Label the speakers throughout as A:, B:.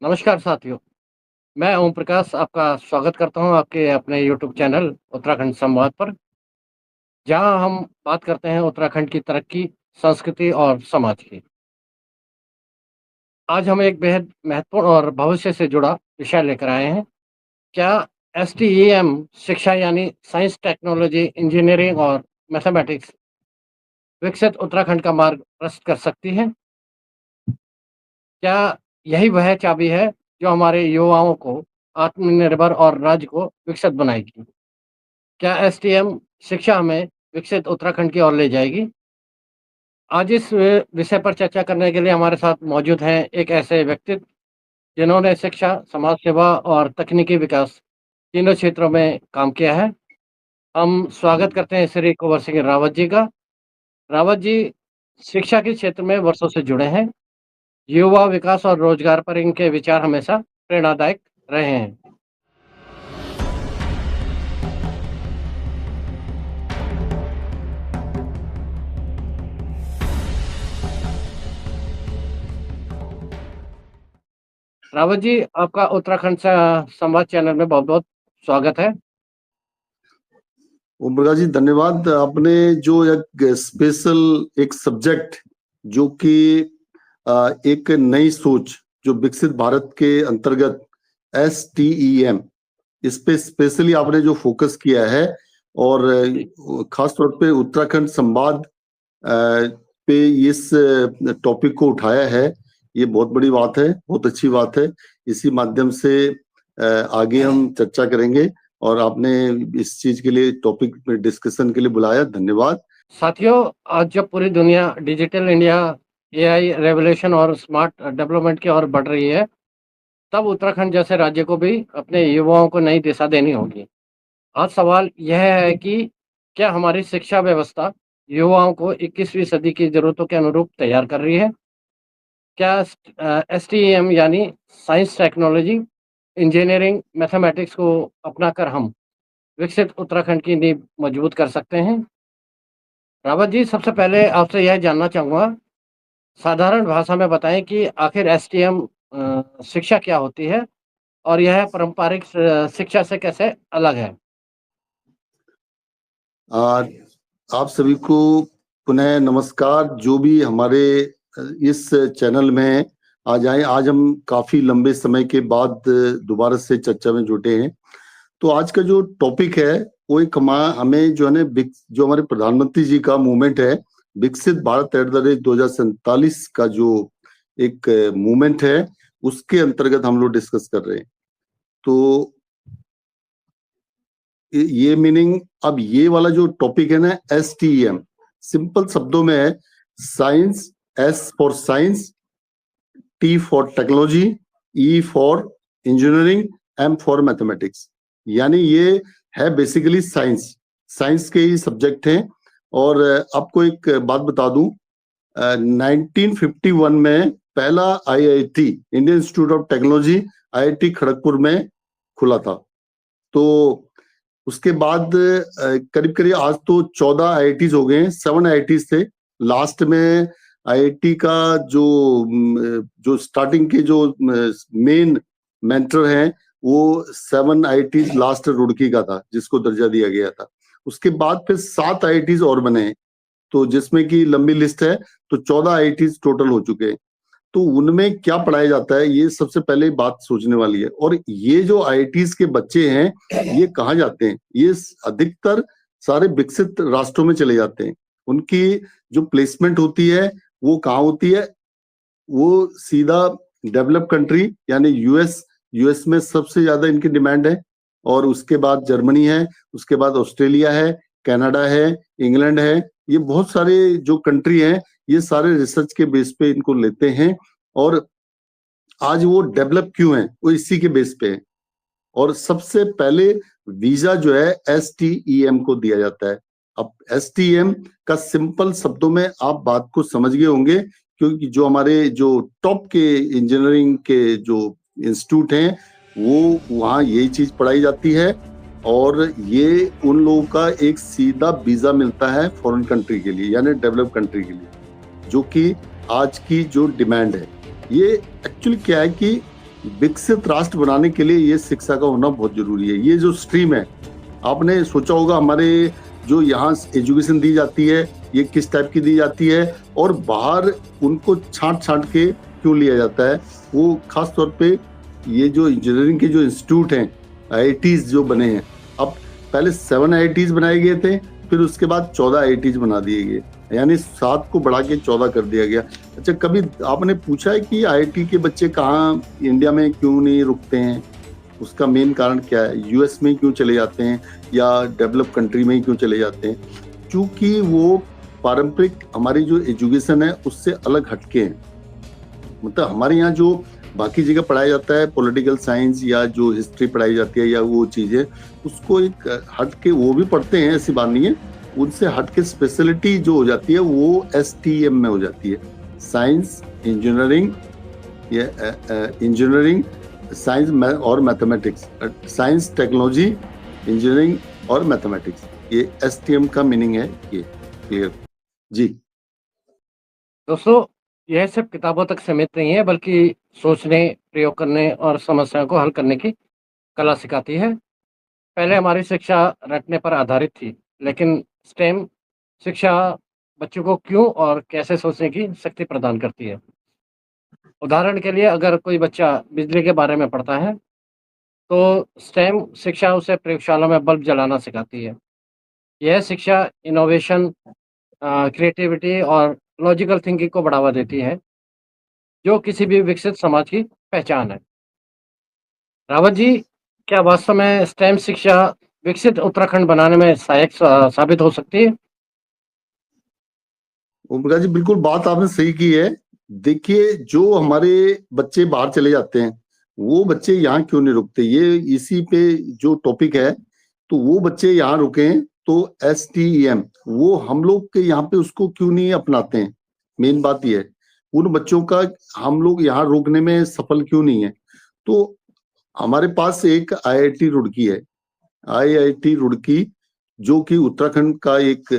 A: नमस्कार साथियों, मैं ओम प्रकाश आपका स्वागत करता हूं आपके अपने यूट्यूब चैनल उत्तराखंड संवाद पर, जहां हम बात करते हैं उत्तराखंड की तरक्की, संस्कृति और समाज की। आज हम एक बेहद महत्वपूर्ण और भविष्य से जुड़ा विषय लेकर आए हैं। क्या एसटीईएम शिक्षा यानी साइंस, टेक्नोलॉजी, इंजीनियरिंग और मैथमेटिक्स विकसित उत्तराखंड का मार्ग प्रशस्त कर सकती है? क्या यही वह चाबी है जो हमारे युवाओं को आत्मनिर्भर और राज्य को विकसित बनाएगी? क्या एसटीएम शिक्षा हमें विकसित उत्तराखंड की ओर ले जाएगी? आज इस विषय पर चर्चा करने के लिए हमारे साथ मौजूद हैं एक ऐसे व्यक्तित्व जिन्होंने शिक्षा, समाज सेवा और तकनीकी विकास तीनों क्षेत्रों में काम किया है। हम स्वागत करते हैं श्री कुंवर सिंह रावत जी का। रावत जी शिक्षा के क्षेत्र में वर्षों से जुड़े हैं। युवा विकास और रोजगार पर इनके विचार हमेशा प्रेरणादायक रहे हैं। रावत जी, आपका उत्तराखंड संवाद चैनल में बहुत-बहुत स्वागत है।
B: ओम प्रकाश जी, धन्यवाद। आपने जो एक स्पेशल एक सब्जेक्ट जो कि एक नई सोच जो विकसित भारत के अंतर्गत एसटीईएम, इस पे स्पेशली आपने जो फोकस किया है और खास तौर पे उत्तराखंड संवाद पे इस टॉपिक को उठाया है, ये बहुत बड़ी बात है, बहुत अच्छी बात है। इसी माध्यम से आगे हम चर्चा करेंगे और आपने इस चीज के लिए टॉपिक में डिस्कशन के लिए बुलाया, धन्यवाद।
A: साथियों, आज जब पूरी दुनिया डिजिटल इंडिया, एआई रेवोल्यूशन और स्मार्ट डेवलपमेंट की ओर बढ़ रही है, तब उत्तराखंड जैसे राज्य को भी अपने युवाओं को नई दिशा देनी होगी। आज सवाल यह है कि क्या हमारी शिक्षा व्यवस्था युवाओं को 21वीं सदी की ज़रूरतों के अनुरूप तैयार कर रही है? क्या एसटीईएम यानी साइंस, टेक्नोलॉजी, इंजीनियरिंग, मैथमेटिक्स को अपनाकर हम विकसित उत्तराखंड की नींव मजबूत कर सकते हैं? रावत जी, सबसे पहले आपसे यह जानना चाहूँगा, साधारण भाषा में बताएँ कि आखिर एसटीएम शिक्षा क्या होती है और यह पारंपरिक शिक्षा से कैसे अलग है?
B: आप सभी को पुनः नमस्कार। जो भी हमारे इस चैनल में आज आए, आज हम काफी लंबे समय के बाद दोबारा से चर्चा में जुटे हैं। तो आज का जो टॉपिक है वो एक हमें जो है ना, जो हमारे प्रधानमंत्री जी का मूवमेंट है, विकसित भारत एट द रेट 2047 का जो एक मूवमेंट है, उसके अंतर्गत हम लोग डिस्कस कर रहे हैं। तो ये मीनिंग, अब ये वाला जो टॉपिक है ना, एसटीएम, सिंपल शब्दों में है science, S for science, T for technology, E for engineering, M for mathematics. यानी ये है बेसिकली साइंस, साइंस के ही सब्जेक्ट हैं। और आपको एक बात बता दूं, 1951 में पहला IIT, Indian institute of technology, IIT Kharagpur में खुला था। तो उसके बाद करीब करीब आज तो 14 आईआईटीज हो गए हैं। 7 आईआईटीज थे लास्ट में। आईआईटी का जो स्टार्टिंग के जो मेन मेंटर हैं, वो 7 आईआईटीज लास्ट रुड़की का था, जिसको दर्जा दिया गया था। उसके बाद फिर 7 आईआईटीज और बने, तो जिसमें की लंबी लिस्ट है, तो 14 आईआईटीज टोटल हो चुके हैं। तो उनमें क्या पढ़ाया जाता है, ये सबसे पहले बात सोचने वाली है। और ये जो आईआईटीज के बच्चे हैं, ये कहाँ जाते हैं? ये अधिकतर सारे विकसित राष्ट्रों में चले जाते हैं। उनकी जो प्लेसमेंट होती है वो कहाँ होती है? वो सीधा डेवलप कंट्री यानी यूएस में सबसे ज्यादा इनकी डिमांड है। और उसके बाद जर्मनी है, उसके बाद ऑस्ट्रेलिया है, कनाडा है, इंग्लैंड है। ये बहुत सारे जो कंट्री हैं, ये सारे रिसर्च के बेस पे इनको लेते हैं। और आज वो डेवलप क्यों है? वो इसी के बेस पे है। और सबसे पहले वीजा जो है एसटीईएम को दिया जाता है। अब एसटीईएम का सिंपल शब्दों में आप बात को समझ गए होंगे, क्योंकि जो हमारे जो टॉप के इंजीनियरिंग के जो इंस्टीट्यूट हैं, वो वहाँ यही चीज पढ़ाई जाती है। और ये उन लोगों का एक सीधा वीजा मिलता है फॉरेन कंट्री के लिए, यानी डेवलप कंट्री के लिए, जो कि आज की जो डिमांड है। ये एक्चुअली क्या है कि विकसित राष्ट्र बनाने के लिए ये शिक्षा का होना बहुत जरूरी है। ये जो स्ट्रीम है, आपने सोचा होगा हमारे जो यहाँ एजुकेशन दी जाती है ये किस टाइप की दी जाती है और बाहर उनको छांट के क्यों लिया जाता है। वो खास तौर पे ये जो इंजीनियरिंग के जो इंस्टीट्यूट हैं, आईआईटीज जो बने हैं, अब पहले 7 आईआईटीज बनाए गए थे, फिर उसके बाद 14 आईआईटीज बना दिए गए, यानी 7 को बढ़ा के 14 कर दिया गया। अच्छा, कभी आपने पूछा है कि आईआईटी के बच्चे कहाँ इंडिया में क्यों नहीं रुकते हैं? उसका मेन कारण क्या है? यूएस में क्यों चले जाते हैं या डेवलप कंट्री में ही क्यों चले जाते हैं? क्योंकि वो पारंपरिक हमारी जो एजुकेशन है उससे अलग हटके हैं। मतलब हमारे यहाँ जो बाकी जगह पढ़ाया जाता है, पॉलिटिकल साइंस या जो हिस्ट्री पढ़ाई जाती है या वो चीजें, उसको एक हट के वो भी पढ़ते हैं, ऐसी बात नहीं है, उनसे हट के स्पेशलिटी जो हो जाती है वो एसटीएम में हो जाती है, साइंस इंजीनियरिंग, ये इंजीनियरिंग साइंस और मैथमेटिक्स, साइंस टेक्नोलॉजी इंजीनियरिंग और मैथमेटिक्स, ये एसटीएम का मीनिंग है। ये क्लियर जी?
A: दोस्तों, यह सिर्फ किताबों तक सीमित नहीं है, बल्कि सोचने, प्रयोग करने और समस्याओं को हल करने की कला सिखाती है। पहले हमारी शिक्षा रटने पर आधारित थी, लेकिन स्टेम शिक्षा बच्चों को क्यों और कैसे सोचने की शक्ति प्रदान करती है। उदाहरण के लिए, अगर कोई बच्चा बिजली के बारे में पढ़ता है, तो स्टेम शिक्षा उसे प्रयोगशाला में बल्ब जलाना सिखाती है। यह शिक्षा इनोवेशन, क्रिएटिविटी और लॉजिकल थिंकिंग को बढ़ावा देती है, जो किसी भी विकसित समाज की पहचान है। रावत जी, क्या वास्तव में स्टेम शिक्षा विकसित उत्तराखंड बनाने में सहायक साबित हो सकती है?
B: ओमप्रकाश जी, बिल्कुल बात आपने सही की है। देखिए, जो हमारे बच्चे बाहर चले जाते हैं वो बच्चे यहाँ क्यों नहीं रुकते, ये इसी पे जो टॉपिक है, तो वो बच्चे यहाँ रुके हैं, तो एसटीईएम वो हम लोग के यहाँ पे उसको क्यों नहीं अपनाते हैं? मेन बात ये है, उन बच्चों का हम लोग यहाँ रोकने में सफल क्यों नहीं है? तो हमारे पास एक आईआईटी रुड़की है, आईआईटी रुड़की, जो कि उत्तराखंड का एक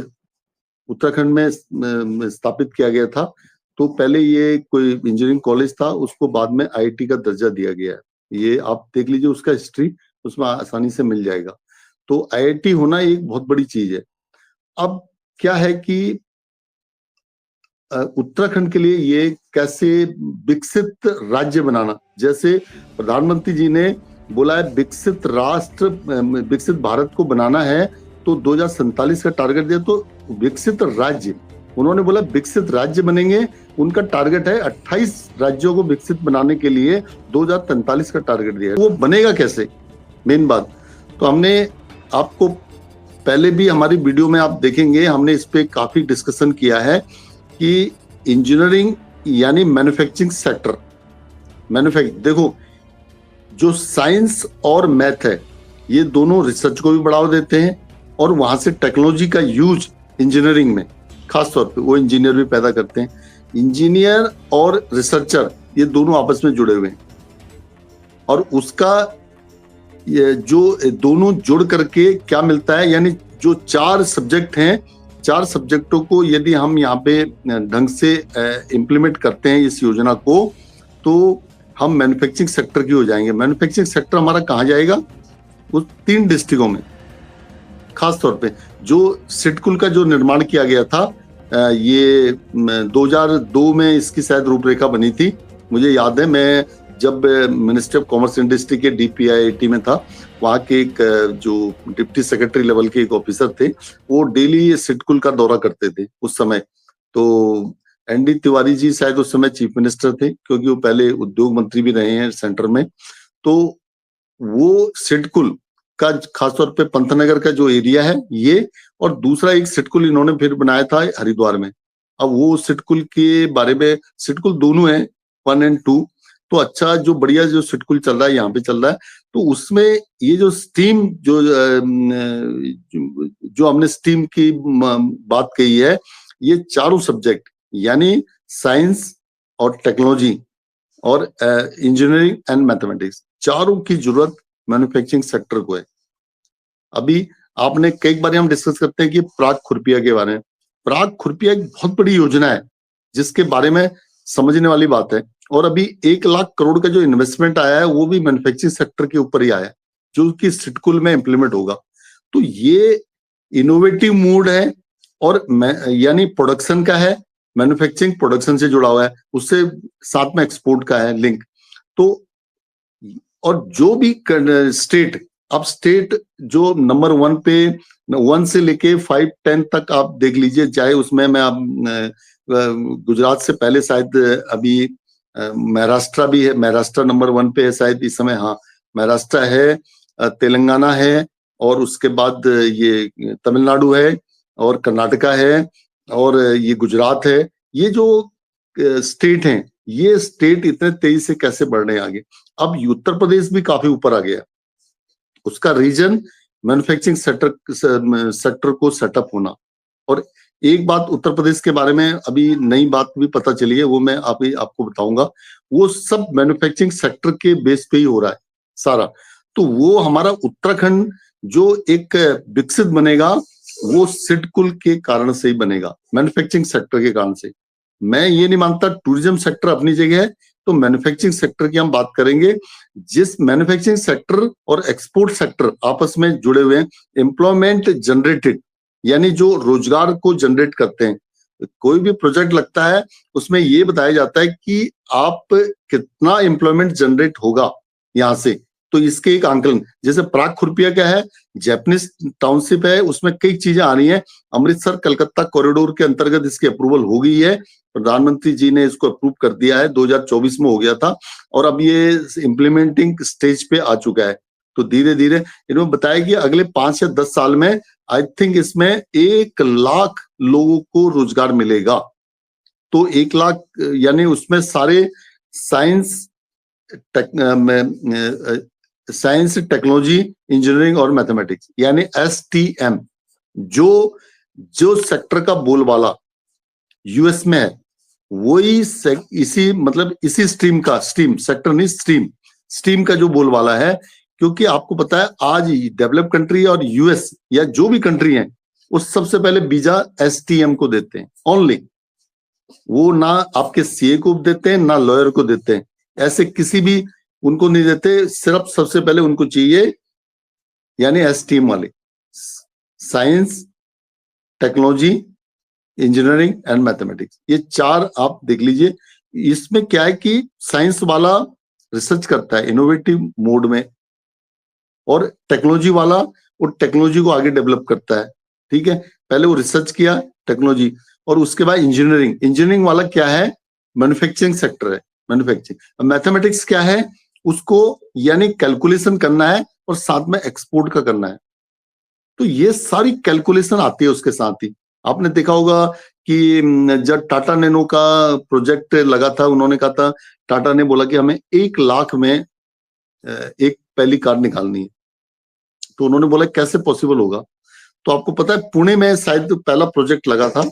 B: उत्तराखंड में स्थापित किया गया था। तो पहले ये कोई इंजीनियरिंग कॉलेज था, उसको बाद में आईआईटी का दर्जा दिया गया है। ये आप देख लीजिए उसका हिस्ट्री, उसमें आसानी से मिल जाएगा। तो आईआईटी होना एक बहुत बड़ी चीज है। अब क्या है कि उत्तराखंड के लिए ये कैसे विकसित राज्य बनाना, जैसे प्रधानमंत्री जी ने बोला है विकसित राष्ट्र, विकसित भारत को बनाना है, तो 2047 का टारगेट दिया। तो विकसित राज्य, उन्होंने बोला विकसित राज्य बनेंगे, उनका टारगेट है 28 राज्यों को विकसित बनाने के लिए 2043 का टारगेट दिया है। वो बनेगा कैसे, मेन बात। तो हमने आपको पहले भी हमारी वीडियो में आप देखेंगे, हमने इस पे काफी डिस्कशन किया है कि इंजीनियरिंग यानी मैन्युफैक्चरिंग सेक्टर, देखो जो साइंस और मैथ है, ये दोनों रिसर्च को भी बढ़ावा देते हैं और वहां से टेक्नोलॉजी का यूज इंजीनियरिंग में खास तौर पे वो इंजीनियर भी पैदा करते हैं। इंजीनियर और रिसर्चर ये दोनों आपस में जुड़े हुए हैं, और उसका ये जो दोनों जुड़ करके क्या मिलता है, यानी जो 4 सब्जेक्ट हैं, 4 सब्जेक्टों को यदि हम यहाँ पे ढंग से इम्प्लीमेंट करते हैं इस योजना को, तो हम मैन्युफैक्चरिंग सेक्टर की हो जाएंगे। मैन्युफैक्चरिंग सेक्टर हमारा कहाँ जाएगा? उस 3 डिस्ट्रिक्टों में, खास तौर पे जो सिडकुल का जो निर्माण किया गया था, ये 2002 में इसकी शायद रूपरेखा बनी थी, मुझे याद है। मैं जब मिनिस्ट्री ऑफ कॉमर्स इंडस्ट्री के डीपीआईटी में था, वहाँ के एक जो डिप्टी सेक्रेटरी लेवल के एक ऑफिसर थे, वो डेली सिडकुल का दौरा करते थे उस समय। तो एनडी तिवारी जी शायद उस समय चीफ मिनिस्टर थे, क्योंकि वो पहले उद्योग मंत्री भी रहे हैं सेंटर में। तो वो सिडकुल का खासतौर पे पंतनगर का जो एरिया है ये, और दूसरा एक सिडकुल इन्होंने फिर बनाया था हरिद्वार में। अब वो सिडकुल के बारे में, सिडकुल दोनों है 1 और 2, तो अच्छा जो बढ़िया जो सिडकुल चल रहा है यहाँ पे चल रहा है। तो उसमें ये जो स्टीम जो हमने स्टीम की बात कही है, ये चारों सब्जेक्ट यानी साइंस और टेक्नोलॉजी और इंजीनियरिंग एंड मैथमेटिक्स, चारों की जरूरत मैन्युफैक्चरिंग सेक्टर को है। अभी आपने कई बार हम डिस्कस करते हैं कि प्राग खुरपिया के बारे में। प्राग खुरपिया एक बहुत बड़ी योजना है जिसके बारे में समझने वाली बात है, और अभी 1 लाख करोड़ का जो इन्वेस्टमेंट आया है वो भी मैन्युफैक्चरिंग सेक्टर के ऊपर ही आया है, जो कि सिडकुल में इंप्लीमेंट होगा। तो ये इनोवेटिव मूड है और यानी प्रोडक्शन का है, मैन्युफैक्चरिंग प्रोडक्शन से जुड़ा हुआ है, उससे साथ में एक्सपोर्ट का है लिंक। तो और जो भी स्टेट, अब स्टेट जो नंबर 1 पे 1 से लेके 5, 10 तक आप देख लीजिए, चाहे उसमें मैं आप गुजरात से पहले शायद अभी महाराष्ट्र भी है, महाराष्ट्र नंबर 1 पे है शायद इस समय, हाँ महाराष्ट्र है, तेलंगाना है, और उसके बाद ये तमिलनाडु है, और कर्नाटका है, और ये गुजरात है। ये जो स्टेट हैं, ये स्टेट इतने तेजी से कैसे बढ़ रहे हैं आगे। अब उत्तर प्रदेश भी काफी ऊपर आ गया, उसका रीजन मैन्युफैक्चरिंग सेक्टर को सेटअप होना। और एक बात उत्तर प्रदेश के बारे में अभी नई बात भी पता चली है, वो मैं आपको बताऊंगा। वो सब मैन्युफैक्चरिंग सेक्टर के बेस पे ही हो रहा है सारा। तो वो हमारा उत्तराखंड जो एक विकसित बनेगा, वो सिडकुल के कारण से ही बनेगा, मैन्युफैक्चरिंग सेक्टर के कारण से। मैं ये नहीं मानता, टूरिज्म सेक्टर अपनी जगह है, तो मैन्युफैक्चरिंग सेक्टर की हम बात करेंगे। जिस मैन्युफैक्चरिंग सेक्टर और एक्सपोर्ट सेक्टर आपस में जुड़े हुए हैं, एम्प्लॉयमेंट जनरेटेड, यानी जो रोजगार को जनरेट करते हैं। कोई भी प्रोजेक्ट लगता है उसमें ये बताया जाता है कि आप कितना एम्प्लॉयमेंट जनरेट होगा यहाँ से, तो इसके एक आंकलन, जैसे प्राग खुरपिया क्या है, जैपनीज टाउनशिप है, उसमें कई चीजें आ रही हैं। अमृतसर कलकत्ता कॉरिडोर के अंतर्गत इसकी अप्रूवल हो गई है, प्रधानमंत्री जी ने इसको अप्रूव कर दिया है, 2024 में हो गया था, और अब ये इम्प्लीमेंटिंग स्टेज पे आ चुका है। तो धीरे धीरे इन्होंने बताया कि अगले 5 या 10 साल में आई थिंक इसमें 1 लाख लोगों को रोजगार मिलेगा। तो 1 लाख यानी उसमें सारे साइंस, साइंस, टेक्नोलॉजी, इंजीनियरिंग और मैथमेटिक्स, यानी STM, जो सेक्टर का बोलबाला यूएस में है, वही इसी मतलब इसी स्ट्रीम का, स्ट्रीम सेक्टर नहीं, स्ट्रीम का जो बोलबाला है। क्योंकि आपको पता है आज डेवलप कंट्री और यूएस या जो भी कंट्री है, वो सबसे पहले वीजा STM को देते हैं ओनली। वो ना आपके सीए को देते हैं, ना लॉयर को देते हैं, ऐसे किसी भी उनको नहीं देते। सिर्फ सबसे पहले उनको चाहिए यानी STM वाले, science, technology, engineering and mathematics, ये 4 आप देख लीजिए। इसमें क्या है कि साइंस वाला रिसर्च करता है इनोवेटिव मोड में, और टेक्नोलॉजी वाला वो टेक्नोलॉजी को आगे डेवलप करता है। ठीक है, पहले वो रिसर्च किया टेक्नोलॉजी, और उसके बाद इंजीनियरिंग वाला क्या है, मैन्युफैक्चरिंग सेक्टर है, मैन्युफैक्चरिंग। मैथमेटिक्स क्या है, उसको यानी कैलकुलेशन करना है और साथ में एक्सपोर्ट का करना है। तो ये सारी कैलकुलेशन आती है उसके साथ ही। आपने देखा होगा कि जब टाटा नैनो का प्रोजेक्ट लगा था, उन्होंने कहा था, टाटा ने बोला कि हमें 1 लाख में एक पहली कार निकालनी है। तो उन्होंने बोला कैसे पॉसिबल होगा। तो आपको पता है पुणे में शायद पहला प्रोजेक्ट लगा था,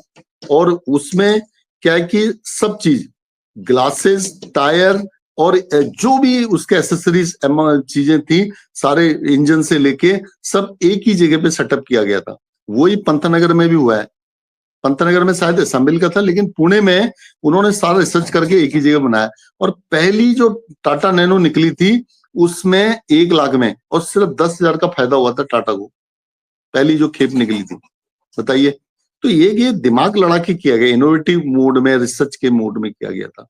B: और उसमें क्या है कि सब चीज, ग्लासेस, टायर और जो भी उसके एसेसरीज चीजें थी, सारे इंजन से लेके सब एक ही जगह पे सेटअप किया गया था। वही पंतनगर में भी हुआ है। पंतनगर में शायद असेंबल का था, लेकिन पुणे में उन्होंने सारा रिसर्च करके एक ही जगह बनाया। और पहली जो टाटा नैनो निकली थी उसमें 1 लाख में, और सिर्फ 10,000 का फायदा हुआ था टाटा को, पहली जो खेप निकली थी, बताइए। तो ये दिमाग लड़ा के किया गया, इनोवेटिव मोड में, रिसर्च के मोड में किया गया था।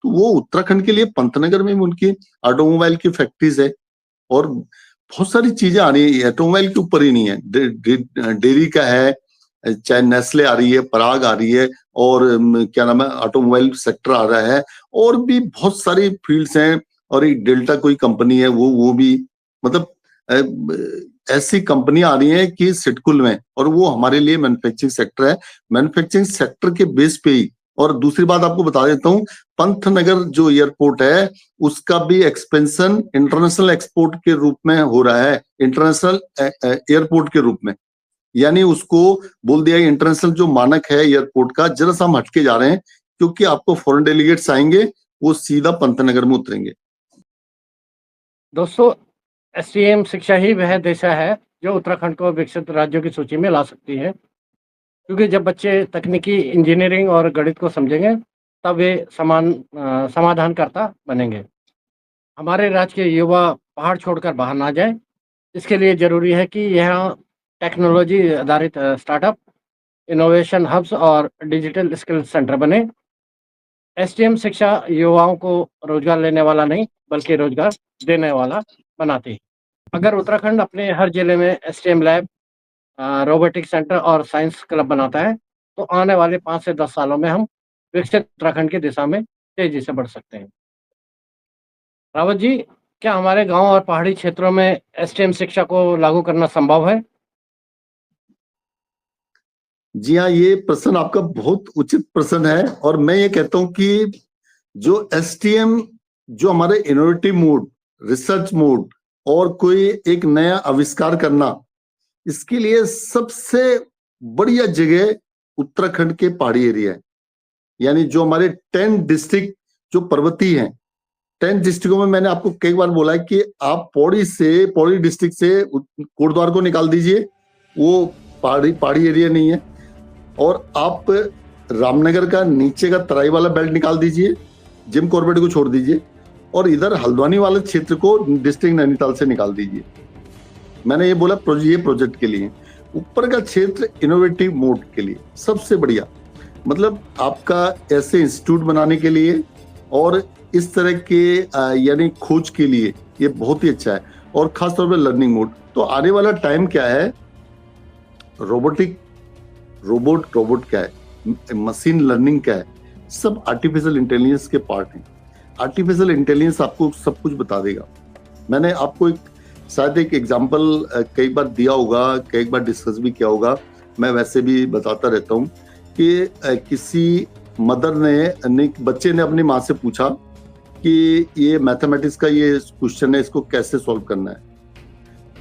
B: तो वो उत्तराखंड के लिए पंतनगर में उनकी ऑटोमोबाइल की फैक्ट्रीज है, और बहुत सारी चीजें आ रही है। ऑटोमोबाइल के ऊपर ही नहीं है, डेयरी का है, चाहे नेस्ले आ रही है, पराग आ रही है, और क्या नाम है, ऑटोमोबाइल सेक्टर आ रहा है, और भी बहुत सारी फील्ड्स हैं। और एक डेल्टा कोई कंपनी है, वो भी, मतलब ऐसी कंपनियां आ रही हैं कि सिडकुल में, और वो हमारे लिए मैन्युफैक्चरिंग सेक्टर है। मैन्युफैक्चरिंग सेक्टर के बेस पे ही। और दूसरी बात आपको बता देता हूँ, पंतनगर जो एयरपोर्ट है उसका भी एक्सपेंशन इंटरनेशनल एक्सपोर्ट के रूप में हो रहा है, इंटरनेशनल एयरपोर्ट के रूप में। यानी उसको बोल दिया इंटरनेशनल जो मानक है एयरपोर्ट का, जरा सा हम हटके जा रहे हैं, क्योंकि आपको फॉरेन डेलीगेट्स आएंगे, वो सीधा पंतनगर में उतरेंगे।
A: दोस्तों, STM शिक्षा ही वह दिशा है जो उत्तराखंड को विकसित राज्यों की सूची में ला सकती है, क्योंकि जब बच्चे तकनीकी, इंजीनियरिंग और गणित को समझेंगे तब वे समाधानकर्ता बनेंगे। हमारे राज्य के युवा पहाड़ छोड़कर बाहर ना जाएँ, इसके लिए ज़रूरी है कि यहाँ टेक्नोलॉजी आधारित स्टार्टअप, इनोवेशन हब्स और डिजिटल स्किल सेंटर बने। एसटीएम शिक्षा युवाओं को रोज़गार लेने वाला नहीं, बल्कि रोज़गार देने वाला बनाती है। अगर उत्तराखंड अपने हर जिले में एसटीएम लैब, रोबोटिक सेंटर और साइंस क्लब बनाता है, तो आने वाले 5 से 10 सालों में हम विकसित उत्तराखंड की दिशा में तेज़ी से बढ़ सकते हैं। रावत जी, क्या हमारे गाँव और पहाड़ी क्षेत्रों में एसटीएम शिक्षा को लागू करना संभव है?
B: जी हाँ, ये प्रश्न आपका बहुत उचित प्रश्न है और मैं ये कहता हूँ कि जो एसटीएम, जो हमारे इनोवेटिव मोड, रिसर्च मोड और कोई एक नया आविष्कार करना, इसके लिए सबसे बढ़िया जगह उत्तराखंड के पहाड़ी एरिया है। यानी जो हमारे 10 डिस्ट्रिक्ट जो पर्वतीय हैं, 10 डिस्ट्रिक्टों में मैंने आपको कई बार बोला है कि आप पौड़ी डिस्ट्रिक्ट से कोटद्वार को निकाल दीजिए, वो पहाड़ी एरिया नहीं है। और आप रामनगर का नीचे का तराई वाला बेल्ट निकाल दीजिए, जिम कॉर्बेट को छोड़ दीजिए और इधर हल्द्वानी वाले क्षेत्र को डिस्ट्रिक्ट नैनीताल से निकाल दीजिए। मैंने ये बोला ये प्रोजेक्ट के लिए। ऊपर का क्षेत्र इनोवेटिव मोड के लिए सबसे बढ़िया, मतलब आपका ऐसे इंस्टीट्यूट बनाने के लिए और इस तरह के यानी खोज के लिए ये बहुत ही अच्छा है और खासतौर पर लर्निंग मोड। तो आने वाला टाइम क्या है, रोबोट क्या है, मशीन लर्निंग क्या है, सब आर्टिफिशियल इंटेलिजेंस के पार्ट हैं। आर्टिफिशियल इंटेलिजेंस आपको सब कुछ बता देगा। मैंने आपको शायद एक एग्जांपल कई बार दिया होगा, कई बार डिस्कस भी किया होगा, मैं वैसे भी बताता रहता हूँ कि किसी मदर ने बच्चे ने अपनी माँ से पूछा कि ये मैथमेटिक्स का ये क्वेश्चन है, इसको कैसे सॉल्व करना है।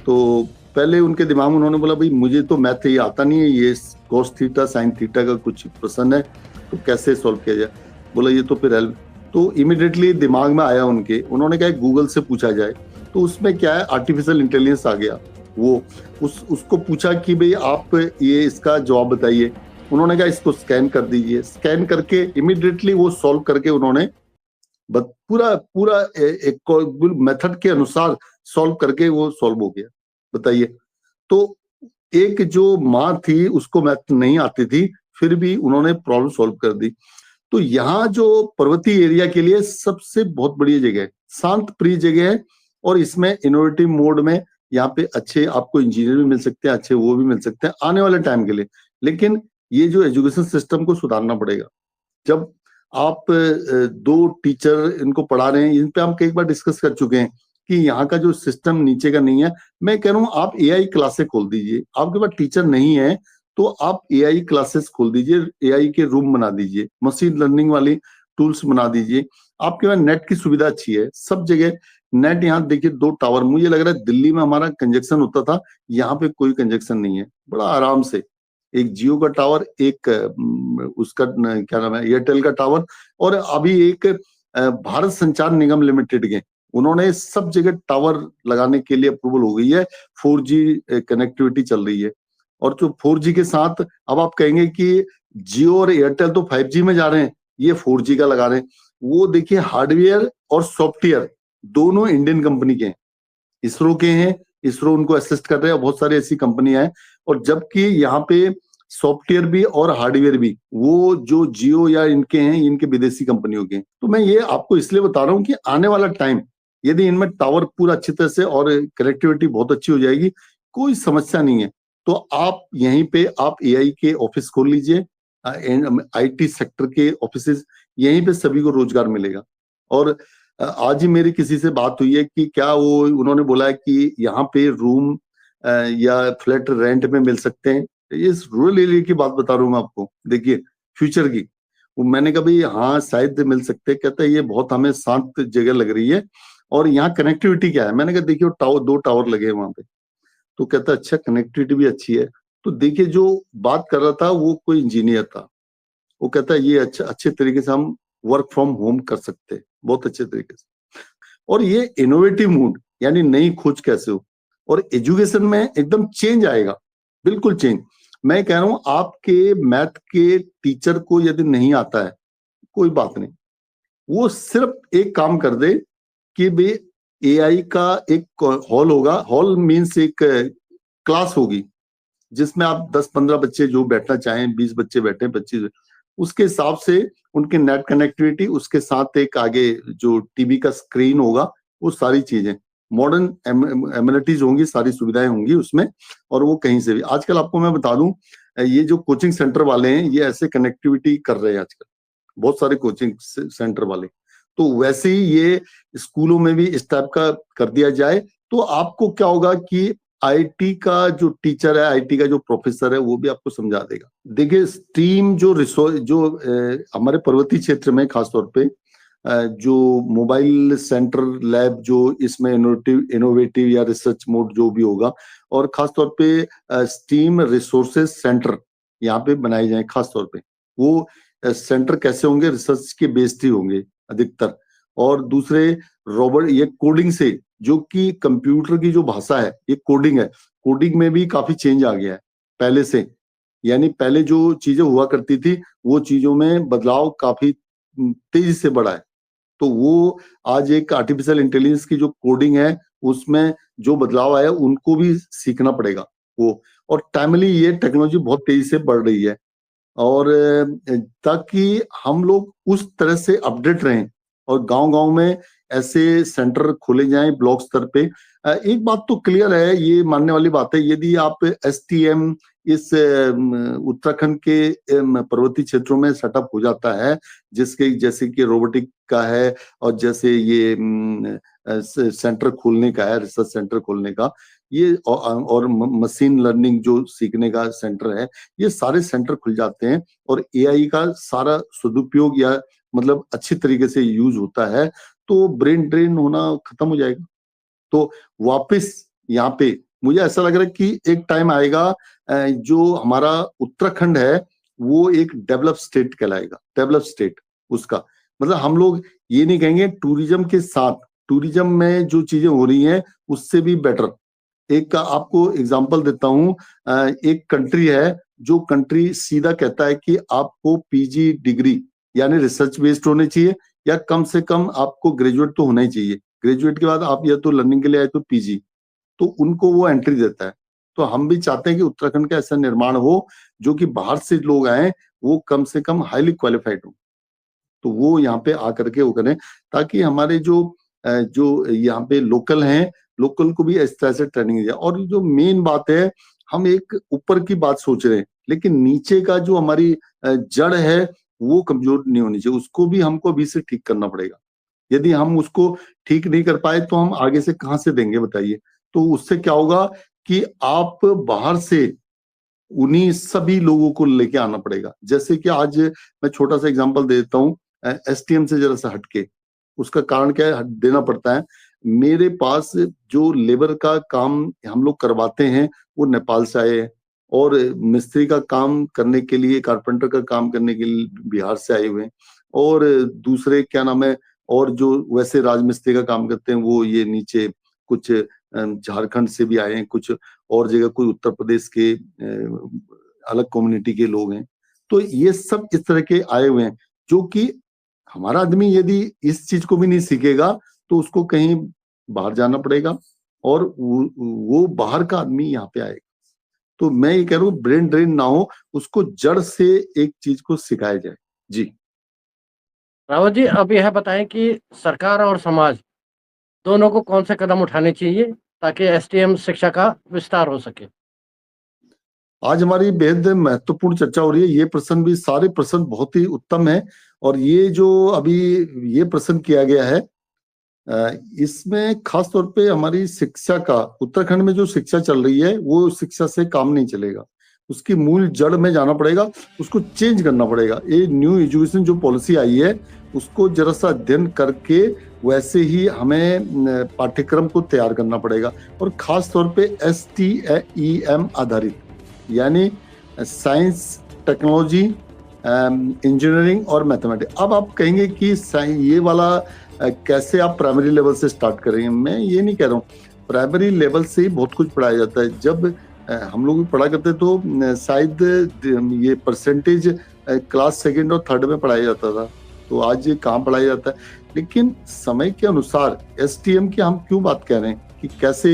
B: तो पहले उनके दिमाग में उन्होंने बोला भाई मुझे तो मैथ ये आता नहीं है, ये cos थीटा sin थीटा का कुछ प्रश्न है, तो कैसे सॉल्व किया जाए। बोला ये तो फिर हेल्प, तो इमीडिएटली दिमाग में आया उनके, उन्होंने कहा गूगल से पूछा जाए। तो उसमें क्या है, आर्टिफिशियल इंटेलिजेंस आ गया। वो उसको पूछा कि भाई आप ये इसका जवाब बताइए, उन्होंने कहा इसको स्कैन कर दीजिए, स्कैन करके इमीडिएटली वो सॉल्व करके उन्होंने पूरा एक मेथड के अनुसार सॉल्व करके वो सॉल्व हो गया। बताइए, तो एक जो माँ थी उसको मैथ नहीं आती थी, फिर भी उन्होंने प्रॉब्लम सॉल्व कर दी। तो यहाँ जो पर्वतीय एरिया के लिए सबसे बहुत बढ़िया जगह है, शांत प्रिय जगह है और इसमें इनोवेटिव मोड में यहाँ पे अच्छे आपको इंजीनियर भी मिल सकते हैं, अच्छे वो भी मिल सकते हैं आने वाले टाइम के लिए। लेकिन ये जो एजुकेशन सिस्टम को सुधारना पड़ेगा। जब आप 2 टीचर इनको पढ़ा रहे हैं, इन पे हम कई बार डिस्कस कर चुके हैं कि यहाँ का जो सिस्टम नीचे का नहीं है। मैं कह रहा हूँ आप एआई क्लासेस खोल दीजिए, आपके पास टीचर नहीं है तो आप एआई क्लासेस खोल दीजिए, एआई के रूम बना दीजिए, मशीन लर्निंग वाली टूल्स बना दीजिए। आपके पास नेट की सुविधा अच्छी है, सब जगह नेट। यहाँ देखिए 2 टावर, मुझे लग रहा है दिल्ली में हमारा कंजक्शन होता था, यहाँ पे कोई कंजक्शन नहीं है, बड़ा आराम से। एक जियो का टावर, एक उसका क्या नाम है एयरटेल का टावर, और अभी एक भारत संचार निगम लिमिटेड के उन्होंने सब जगह टावर लगाने के लिए अप्रूवल हो गई है। 4G कनेक्टिविटी चल रही है और जो 4G के साथ अब आप कहेंगे कि जियो और एयरटेल तो 5G में जा रहे हैं, ये 4G का लगा रहे हैं। वो देखिए हार्डवेयर और सॉफ्टवेयर दोनों इंडियन कंपनी के हैं, इसरो के हैं, इसरो उनको असिस्ट कर रहे हैं, बहुत सारी ऐसी कंपनियां हैं। और जबकि यहाँ पे सॉफ्टवेयर भी और हार्डवेयर भी वो जो जियो या इनके हैं, इनके विदेशी कंपनियों के हैं। तो मैं ये आपको इसलिए बता रहा हूँ कि आने वाला टाइम यदि इनमें टावर पूरा अच्छी तरह से और कनेक्टिविटी बहुत अच्छी हो जाएगी, कोई समस्या नहीं है। तो आप यहीं पे आप एआई के ऑफिस खोल लीजिए, आईटी सेक्टर के ऑफिस, यहीं पे सभी को रोजगार मिलेगा। और आज ही मेरी किसी से बात हुई है कि क्या वो उन्होंने बोला है कि यहाँ पे रूम या फ्लैट रेंट में मिल सकते हैं। ये रूरल एरिया की बात बता रहा हूँ मैं आपको, देखिए फ्यूचर की। वो मैंने कहा भाई हाँ शायद मिल सकते हैं, कहता है ये बहुत हमें शांत जगह लग रही है और यहाँ कनेक्टिविटी क्या है। मैंने कहा देखिए टावर 2 टावर लगे हैं वहां पे, तो कहता अच्छा कनेक्टिविटी भी अच्छी है। तो देखिए जो बात कर रहा था वो कोई इंजीनियर था, वो कहता है ये अच्छा अच्छे तरीके से हम वर्क फ्रॉम होम कर सकते हैं, बहुत अच्छे तरीके से। और ये इनोवेटिव मूड यानी नई खोज कैसे हो, और एजुकेशन में एकदम चेंज आएगा, बिल्कुल चेंज। मैं कह रहा हूं आपके मैथ के टीचर को यदि नहीं आता है कोई बात नहीं, वो सिर्फ एक काम कर दे कि भाई एआई का एक हॉल होगा, हॉल मीन्स एक क्लास होगी जिसमें आप 10-15 बच्चे जो बैठना चाहें, 20 बच्चे बैठे, 25, उसके हिसाब से उनके नेट कनेक्टिविटी, उसके साथ एक आगे जो टीवी का स्क्रीन होगा, वो सारी चीजें मॉडर्न एमिनिटीज होंगी, सारी सुविधाएं होंगी उसमें, और वो कहीं से भी। आजकल आपको मैं बता दूं, ये जो कोचिंग सेंटर वाले हैं ये ऐसे कनेक्टिविटी कर रहे हैं आजकल, बहुत सारे कोचिंग सेंटर वाले। तो वैसे ही ये स्कूलों में भी इस टाइप का कर दिया जाए, तो आपको क्या होगा कि आईटी का जो टीचर है, आईटी का जो प्रोफेसर है, वो भी आपको समझा देगा। देखिए, स्ट्रीम जो रिसोर्स जो हमारे पर्वतीय क्षेत्र में खासतौर पे जो मोबाइल सेंटर लैब जो इसमें इनोवेटिव या रिसर्च मोड जो भी होगा, और खासतौर पे स्ट्रीम रिसोर्सेज सेंटर यहाँ पे बनाए जाए। खासतौर पे वो सेंटर कैसे होंगे, रिसर्च के बेस्ड ही होंगे अधिकतर। और दूसरे रोबोट, ये कोडिंग से, जो कि कंप्यूटर की जो भाषा है ये कोडिंग है, कोडिंग में भी काफी चेंज आ गया है पहले से। यानी पहले जो चीजें हुआ करती थी वो चीजों में बदलाव काफी तेजी से बढ़ा है। तो वो आज एक आर्टिफिशियल इंटेलिजेंस की जो कोडिंग है उसमें जो बदलाव आया उनको भी सीखना पड़ेगा वो। और टाइमली ये टेक्नोलॉजी बहुत तेजी से बढ़ रही है, और ताकि हम लोग उस तरह से अपडेट रहें और गांव-गांव में ऐसे सेंटर खोले जाएं ब्लॉक स्तर पे। एक बात तो क्लियर है, ये मानने वाली बात है, यदि आप एसटीएम इस उत्तराखंड के पर्वतीय क्षेत्रों में सेटअप हो जाता है, जिसके जैसे कि रोबोटिक का है और जैसे ये सेंटर खोलने का है, रिसर्च सेंटर खोलने का, ये और मशीन लर्निंग जो सीखने का सेंटर है, ये सारे सेंटर खुल जाते हैं और एआई का सारा सदुपयोग या मतलब अच्छी तरीके से यूज होता है, तो ब्रेन ड्रेन होना खत्म हो जाएगा। तो वापस यहाँ पे मुझे ऐसा लग रहा है कि एक टाइम आएगा जो हमारा उत्तराखंड है वो एक डेवलप स्टेट कहलाएगा। डेवलप स्टेट उसका मतलब, हम लोग ये नहीं कहेंगे टूरिज्म के साथ, टूरिज्म में जो चीजें हो रही हैं उससे भी बेटर। एक आपको एग्जांपल देता हूं, एक कंट्री है जो कंट्री सीधा कहता है कि आपको पीजी डिग्री यानी रिसर्च बेस्ड होनी चाहिए, या कम से कम आपको ग्रेजुएट तो होना ही चाहिए। ग्रेजुएट के बाद आप या तो लर्निंग के लिए आए तो पीजी, तो उनको वो एंट्री देता है। तो हम भी चाहते हैं कि उत्तराखंड का ऐसा निर्माण हो जो कि बाहर से लोग आए वो कम से कम हाईली क्वालिफाइड हो, तो वो यहाँ पे आकर के वो करें, ताकि हमारे जो यहाँ पे लोकल हैं, लोकल को भी इस तरह से ट्रेनिंग दी जाए। और जो मेन बात है, हम एक ऊपर की बात सोच रहे हैं लेकिन नीचे का जो हमारी जड़ है वो कमजोर नहीं होनी चाहिए, उसको भी हमको अभी से ठीक करना पड़ेगा। यदि हम उसको ठीक नहीं कर पाए तो हम आगे से कहाँ से देंगे बताइए। तो उससे क्या होगा कि आप बाहर से उन्हीं सभी लोगों को लेके आना पड़ेगा। जैसे कि आज मैं छोटा सा एग्जांपल दे देता हूँ, एसटीएम से जरा सा हटके, उसका कारण क्या है, देना पड़ता है। मेरे पास जो लेबर का काम हम लोग करवाते हैं वो नेपाल से आए हैं, और मिस्त्री का काम करने के लिए, कारपेंटर का काम करने के लिए बिहार से आए हुए हैं, और दूसरे क्या नाम है, और जो वैसे राजमिस्त्री का काम करते हैं वो ये नीचे कुछ झारखंड से भी आए हैं, कुछ और जगह कोई उत्तर प्रदेश के अलग कम्युनिटी के लोग हैं। तो ये सब इस तरह के आए हुए हैं, जो कि हमारा आदमी यदि इस चीज को भी नहीं सीखेगा तो उसको कहीं बाहर जाना पड़ेगा, और वो बाहर का आदमी यहाँ पे आएगा। तो मैं ये कह रहा हूँ ब्रेन ड्रेन ना हो, उसको जड़ से एक चीज को सिखाया जाए। जी
A: रावत जी, अब यह बताएं कि सरकार और समाज दोनों को कौन से कदम उठाने चाहिए ताकि एसटीएम शिक्षा का विस्तार हो सके।
B: आज हमारी बेहद महत्वपूर्ण चर्चा हो रही है। ये प्रश्न भी, सारे प्रश्न बहुत ही उत्तम है, और ये जो अभी ये प्रश्न किया गया है इसमें खास तौर पे हमारी शिक्षा का, उत्तराखंड में जो शिक्षा चल रही है वो शिक्षा से काम नहीं चलेगा, उसकी मूल जड़ में जाना पड़ेगा, उसको चेंज करना पड़ेगा। ये न्यू एजुकेशन जो पॉलिसी आई है उसको जरा सा अध्ययन करके वैसे ही हमें पाठ्यक्रम को तैयार करना पड़ेगा, और खास तौर पे STEM आधारित, यानी साइंस, टेक्नोलॉजी, इंजीनियरिंग और मैथमेटिक्स। अब आप कहेंगे कि ये वाला कैसे आप प्राइमरी लेवल से स्टार्ट करेंगे। मैं ये नहीं कह रहा हूँ, प्राइमरी लेवल से ही बहुत कुछ पढ़ाया जाता है। जब हम लोग भी पढ़ा करते तो शायद ये परसेंटेज क्लास सेकंड और थर्ड में पढ़ाया जाता था, तो आज ये कहाँ पढ़ाया जाता है। लेकिन समय के अनुसार एसटीएम की हम क्यों बात कर रहे हैं कि कैसे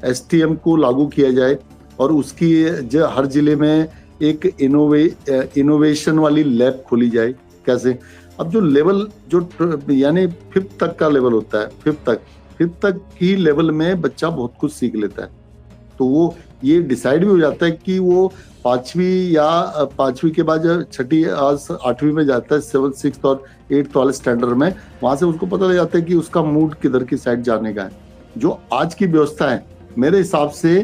B: एसटीएम को लागू किया जाए और उसकी जो हर जिले में एक इनोवेशन वाली लैब खोली जाए कैसे। अब जो लेवल जो यानी 5th तक का लेवल होता है, 5th तक की लेवल में बच्चा बहुत कुछ सीख लेता है। तो वो ये डिसाइड भी हो जाता है कि वो 5वीं के बाद जब 6ठी 8वीं में जाता है, 7th 6th और 8th वाले स्टैंडर्ड में, वहां से उसको पता लग जाता है कि उसका मूड किधर की साइड जाने का है। जो आज की व्यवस्था है मेरे हिसाब से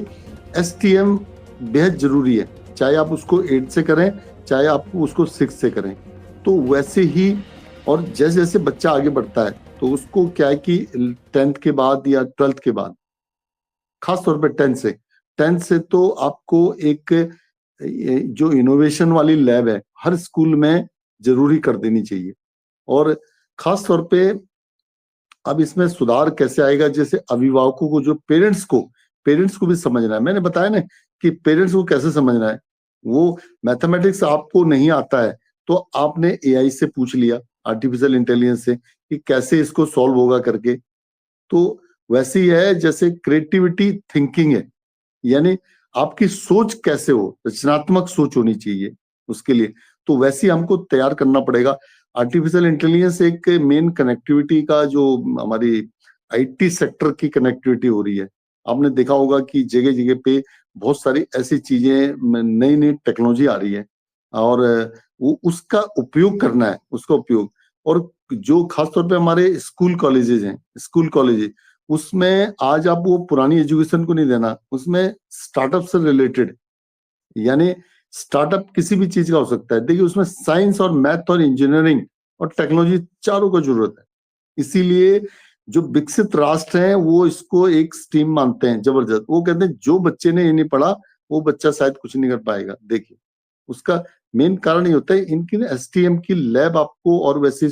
B: एसटीएम बेहद जरूरी है, चाहे आप उसको 8 से करें चाहे आप उसको 6 से करें। तो वैसे ही और जैसे जैसे बच्चा आगे बढ़ता है तो उसको क्या है कि 10th के बाद या 12th के बाद, खास तौर पे 10th से तो आपको एक जो इनोवेशन वाली लैब है हर स्कूल में जरूरी कर देनी चाहिए। और खास तौर पे अब इसमें सुधार कैसे आएगा, जैसे अभिभावकों को, जो पेरेंट्स को भी समझना है। मैंने बताया ना कि पेरेंट्स को कैसे समझना है। वो मैथमेटिक्स आपको नहीं आता है तो आपने एआई से पूछ लिया, आर्टिफिशियल इंटेलिजेंस से, कि कैसे इसको सॉल्व होगा करके। तो वैसे ही है जैसे क्रिएटिविटी थिंकिंग है, यानी आपकी सोच कैसे हो, रचनात्मक सोच होनी चाहिए उसके लिए। तो वैसे ही हमको तैयार करना पड़ेगा। आर्टिफिशियल इंटेलिजेंस एक मेन कनेक्टिविटी का, जो हमारी आईटी सेक्टर की कनेक्टिविटी हो रही है। आपने देखा होगा कि जगह जगह पे बहुत सारी ऐसी चीजें, नई नई टेक्नोलॉजी आ रही है और वो उसका उपयोग करना है, उसका उपयोग। और जो खासतौर पे हमारे स्कूल कॉलेजेस हैं, उसमें आज आप वो पुरानी एजुकेशन को नहीं देना, उसमें स्टार्टअप से रिलेटेड, यानी स्टार्टअप किसी भी चीज का हो सकता है। देखिए उसमें साइंस और मैथ और इंजीनियरिंग और टेक्नोलॉजी चारों का जरूरत है। इसीलिए जो विकसित राष्ट्र हैं वो इसको एक स्ट्रीम मानते हैं जबरदस्त। वो कहते हैं जो बच्चे ने ये नहीं पढ़ा वो बच्चा शायद कुछ नहीं कर पाएगा। देखिए उसका मेन कारण ये होता है, इनकी एसटीएम की लैब आपको, और वैसे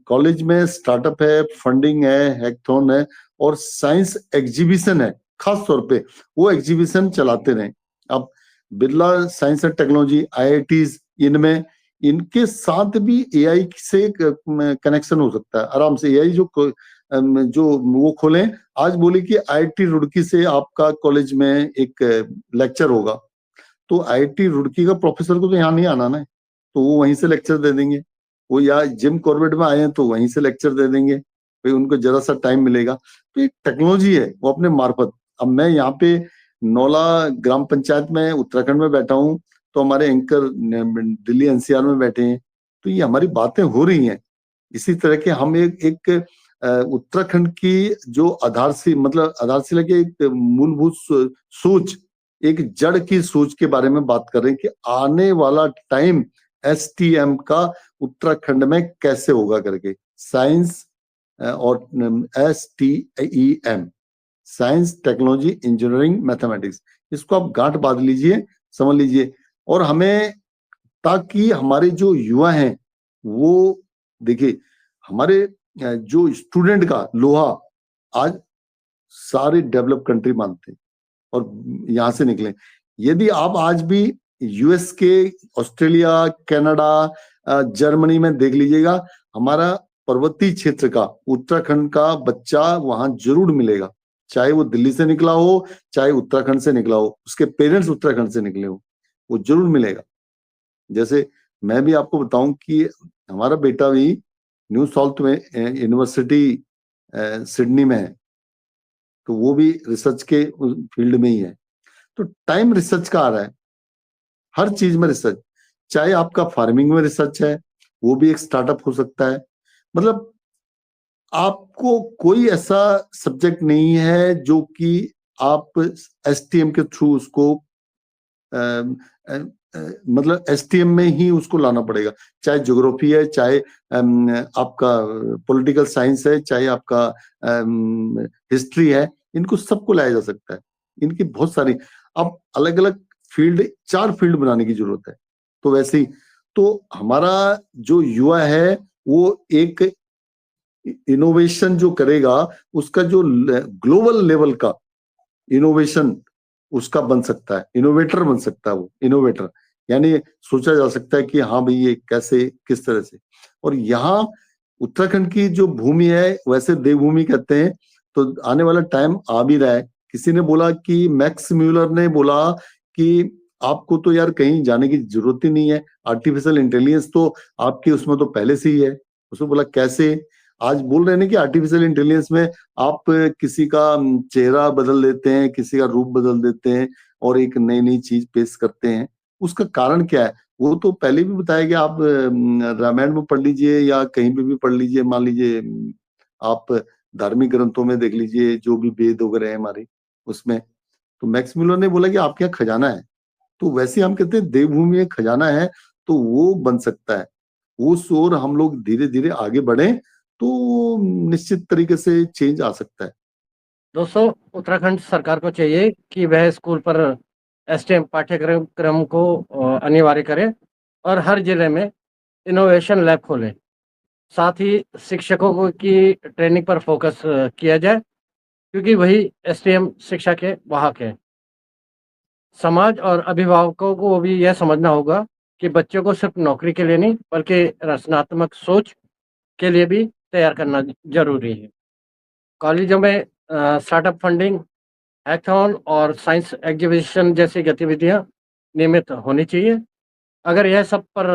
B: कॉलेज में स्टार्टअप है, फंडिंग है, हैकथॉन है और साइंस एग्जीबिशन है। खास तौर पे वो एग्जीबिशन चलाते रहे। अब Birla science and technology, IITs, इनमें इनके साथ भी एआई से कनेक्शन हो सकता है आराम से। एआई जो वो खोलें, आज बोले कि आईआईटी रुड़की से आपका कॉलेज में एक लेक्चर होगा, तो आईआईटी रुड़की का प्रोफेसर को तो यहाँ नहीं आना ना, तो वो वहीं से लेक्चर दे देंगे। वो या जिम कॉर्बेट में आए हैं तो वहीं से लेक्चर दे देंगे, भाई उनको जरा सा टाइम मिलेगा। तो एक टेक्नोलॉजी है वो अपने मार्फत। अब मैं यहाँ पे नौला ग्राम पंचायत में उत्तराखंड में बैठा हूँ, तो हमारे एंकर दिल्ली एनसीआर में बैठे हैं, तो ये हमारी बातें हो रही हैं। इसी तरह के हम एक उत्तराखंड की जो आधारशिला की एक मूलभूत सोच, एक जड़ की सोच के बारे में बात कर रहे हैं कि आने वाला टाइम एसटीएम का उत्तराखंड में कैसे होगा करके। साइंस और STEM, science technology engineering mathematics, इसको आप गांठ बांध लीजिए, समझ लीजिए। और हमें, ताकि हमारे जो युवा हैं वो, देखिए हमारे जो स्टूडेंट का लोहा आज सारे डेवलप कंट्री मानते हैं और यहां से निकले। यदि आप आज भी यूएस के, ऑस्ट्रेलिया, कनाडा, जर्मनी में देख लीजिएगा, हमारा पर्वतीय क्षेत्र का, उत्तराखंड का बच्चा वहां जरूर मिलेगा। चाहे वो दिल्ली से निकला हो, चाहे उत्तराखंड से निकला हो, उसके पेरेंट्स उत्तराखंड से निकले हो, वो जरूर मिलेगा। जैसे मैं भी आपको बताऊं कि हमारा बेटा भी न्यू साउथ में यूनिवर्सिटी सिडनी में है, तो वो भी रिसर्च के फील्ड में ही है। तो टाइम रिसर्च का आ रहा है, हर चीज में रिसर्च। चाहे आपका फार्मिंग में रिसर्च है, वो भी एक स्टार्टअप हो सकता है। मतलब आपको कोई ऐसा सब्जेक्ट नहीं है जो कि आप एसटीएम के थ्रू उसको मतलब एसटीएम में ही उसको लाना पड़ेगा। चाहे ज्योग्राफी है, चाहे आपका पॉलिटिकल साइंस है, चाहे आपका हिस्ट्री है, इनको सबको लाया जा सकता है। इनकी बहुत सारी अब अलग अलग फील्ड, 4 फील्ड बनाने की जरूरत है। तो वैसे ही तो हमारा जो युवा है वो एक इनोवेशन जो करेगा, उसका जो ग्लोबल लेवल का इनोवेशन उसका बन सकता है, इनोवेटर बन सकता है वो, इनोवेटर। यानी सोचा जा सकता है कि हाँ भाई ये कैसे किस तरह से। और यहाँ उत्तराखंड की जो भूमि है वैसे देवभूमि कहते हैं, तो आने वाला टाइम आ भी रहा है। किसी ने बोला कि मैक्स म्यूलर ने बोला कि आपको तो यार कहीं जाने की जरूरत ही नहीं है, आर्टिफिशियल इंटेलिजेंस तो आपके उसमें तो पहले से ही है। उसने बोला कैसे? आज बोल रहे हैं कि आर्टिफिशियल इंटेलिजेंस में आप किसी का चेहरा बदल देते हैं, किसी का रूप बदल देते हैं और एक नई नई चीज पेश करते हैं। उसका कारण क्या है वो तो पहले भी बताया गया। आप रामायण में पढ़ लीजिए या कहीं पे भी पढ़ लीजिए, मान लीजिए आप धार्मिक ग्रंथों में देख लीजिए, जो भी वेद वगैरह है हमारे उसमें, तो मैक्स मुलर ने बोला कि आपके यहाँ खजाना है। तो वैसे हम कहते हैं देवभूमि में खजाना है, तो वो बन सकता है। उस ओर हम लोग धीरे धीरे आगे बढ़े तो निश्चित तरीके से चेंज आ सकता है।
A: दोस्तों, उत्तराखंड सरकार को चाहिए कि वह स्कूल पर एसटीएम पाठ्यक्रम को अनिवार्य करे और हर जिले में इनोवेशन लैब खोले। साथ ही शिक्षकों को की ट्रेनिंग पर फोकस किया जाए, क्योंकि वही एसटीएम शिक्षा के वाहक हैं। समाज और अभिभावकों को भी यह समझना होगा कि बच्चों को सिर्फ नौकरी के लिए नहीं, बल्कि रचनात्मक सोच के लिए भी तैयार करना जरूरी है। कॉलेजों में स्टार्टअप फंडिंग, हैकाथॉन और साइंस एग्जीबिशन जैसी गतिविधियां नियमित होनी चाहिए। अगर यह सब पर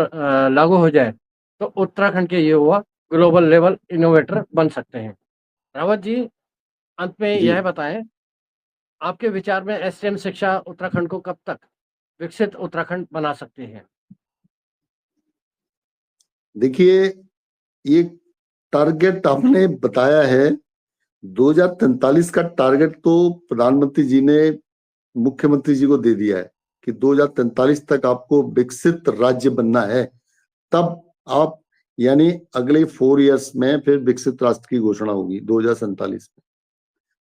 A: लागू हो जाए तो उत्तराखंड के युवा ग्लोबल लेवल इनोवेटर बन सकते हैं। रावत जी, अंत में
B: जी
A: यह बताएं, आपके विचार में एसटीएम शिक्षा उत्तराखंड को कब तक विकसित उत्तराखंड बना सकती है?
B: देखिए, ये टारगेट आपने बताया है 2043 का टारगेट, तो प्रधानमंत्री जी ने मुख्यमंत्री जी को दे दिया है कि 2043 तक आपको विकसित राज्य बनना है। तब आप यानी अगले 4 इयर्स में फिर विकसित राष्ट्र की घोषणा होगी 2047 में।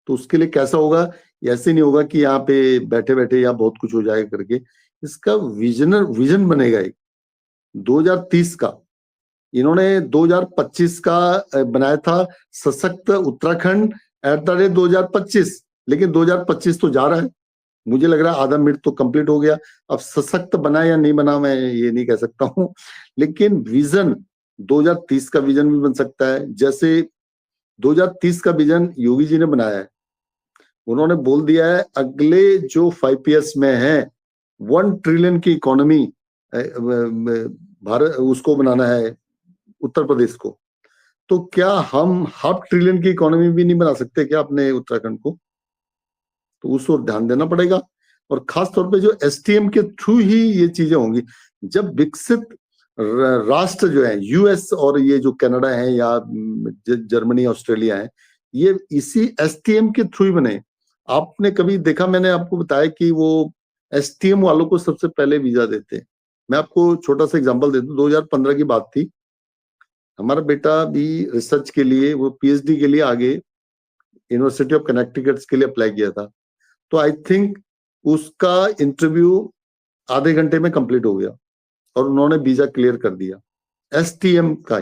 B: तो उसके लिए कैसा होगा? ऐसे नहीं होगा कि यहाँ पे बैठे बैठे या बहुत कुछ हो जाएगा करके। इसका विजन बनेगा एक 2030 का। इन्होंने 2025 का बनाया था सशक्त उत्तराखंड @ 2025, लेकिन 2025 तो जा रहा है। मुझे लग रहा है आधा मिनट तो कंप्लीट हो गया। अब सशक्त बना या नहीं बना मैं ये नहीं कह सकता हूं, लेकिन विजन 2030 का विजन भी बन सकता है। जैसे 2030 का विजन योगी जी ने बनाया है, उन्होंने बोल दिया है अगले जो 5 इयर्स में है 1 ट्रिलियन की इकोनॉमी भारत उसको बनाना है, उत्तर प्रदेश को। तो क्या हम ½ ट्रिलियन की इकोनॉमी भी नहीं बना सकते क्या अपने उत्तराखंड को? तो उस ओर ध्यान देना पड़ेगा। और खास तौर पे जो एसटीएम के थ्रू ही ये चीजें होंगी। जब विकसित राष्ट्र जो है यूएस और ये जो कनाडा है या जर्मनी ऑस्ट्रेलिया है, ये इसी एसटीएम के थ्रू ही बने। आपने कभी देखा, मैंने आपको बताया कि वो एसटीएम वालों को सबसे पहले वीजा देते हैं। मैं आपको छोटा सा एग्जांपल दे दूं, 2015 की बात थी। हमारा बेटा भी रिसर्च के लिए, वो पीएचडी के लिए आगे यूनिवर्सिटी ऑफ कनेक्टिकट के लिए अप्लाई किया था। तो आई थिंक उसका इंटरव्यू आधे घंटे में कंप्लीट हो गया और उन्होंने वीजा क्लियर कर दिया एसटीएम का,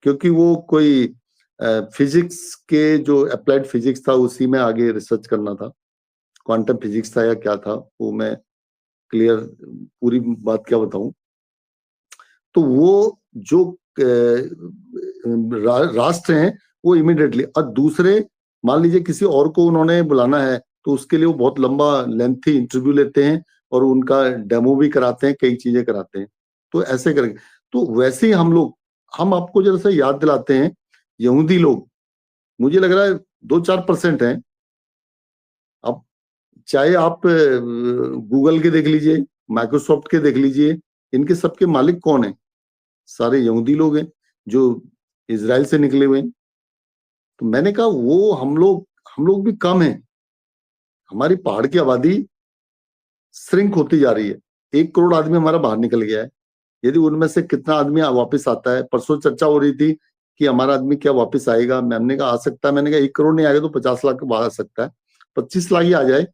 B: क्योंकि वो कोई फिजिक्स के जो अप्लाइड फिजिक्स था उसी में आगे रिसर्च करना था। क्वांटम फिजिक्स था या क्या था वो मैं क्लियर पूरी बात क्या बताऊं। तो वो जो राष्ट्र हैं वो इमिडिएटली, और दूसरे मान लीजिए किसी और को उन्होंने बुलाना है तो उसके लिए वो बहुत लंबा लेंथी इंटरव्यू लेते हैं और उनका डेमो भी कराते हैं, कई चीजें कराते हैं। तो ऐसे करेंगे। तो वैसे ही हम आपको जरा सा याद दिलाते हैं, यहूदी लोग मुझे लग रहा है 2-4% हैं। अब चाहे आप गूगल के देख लीजिए, माइक्रोसॉफ्ट के देख लीजिए, इनके सबके मालिक कौन है? सारे यहूदी लोग हैं जो इजराइल से निकले हुए हैं। तो मैंने कहा वो हम लोग भी कम हैं। हमारी पहाड़ की आबादी श्रिंक होती जा रही है। 1 करोड़ आदमी हमारा बाहर निकल गया है। यदि उनमें से कितना आदमी वापस आता है, परसों चर्चा हो रही थी कि हमारा आदमी क्या वापस आएगा। मैंने कहा आ सकता है। मैंने कहा 1 करोड़ नहीं आएगा तो 50 लाख बाहर आ सकता है, 25 लाख ही आ जाए,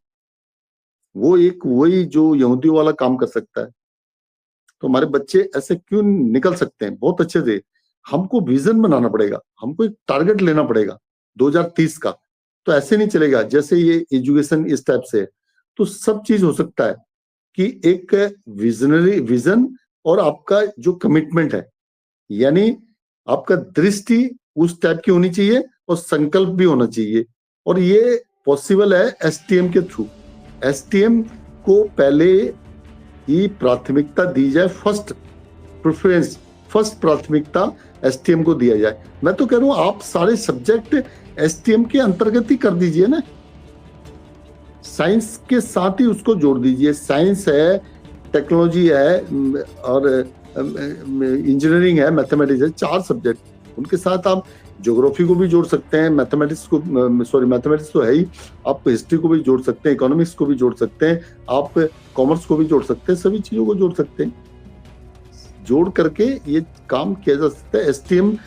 B: वो एक वही जो यहूदियों वाला काम कर सकता है। तो हमारे बच्चे ऐसे क्यों निकल सकते हैं बहुत अच्छे से। हमको विजन बनाना पड़ेगा, हमको एक टारगेट लेना पड़ेगा 2030 का। तो ऐसे नहीं चलेगा जैसे ये एजुकेशन इस टाइप से है, तो सब चीज हो सकता है। कि एक विजनरी विजन और आपका जो कमिटमेंट है, यानी आपका दृष्टि उस टाइप की होनी चाहिए और संकल्प भी होना चाहिए, और ये पॉसिबल है एसटीएम के थ्रू। एसटीएम को पहले ही प्राथमिकता दी जाए, फर्स्ट प्रेफरेंस, फर्स्ट प्राथमिकता एसटीएम को दिया जाए। मैं तो कह रहा हूं आप सारे सब्जेक्ट एसटीएम के अंतर्गत ही कर दीजिए ना, साइंस के साथ ही उसको जोड़ दीजिए। साइंस है, टेक्नोलॉजी है और इंजीनियरिंग है, मैथमेटिक्स है, 4 सब्जेक्ट, उनके साथ आप ज्योग्राफी को भी जोड़ सकते हैं, मैथमेटिक्स तो है ही, आप हिस्ट्री को भी जोड़ सकते हैं, इकोनॉमिक्स को भी जोड़ सकते हैं, आप कॉमर्स को भी जोड़ सकते हैं, सभी चीजों को जोड़ सकते हैं। जोड़ करके ये काम किया जा सकता है। एसटीएम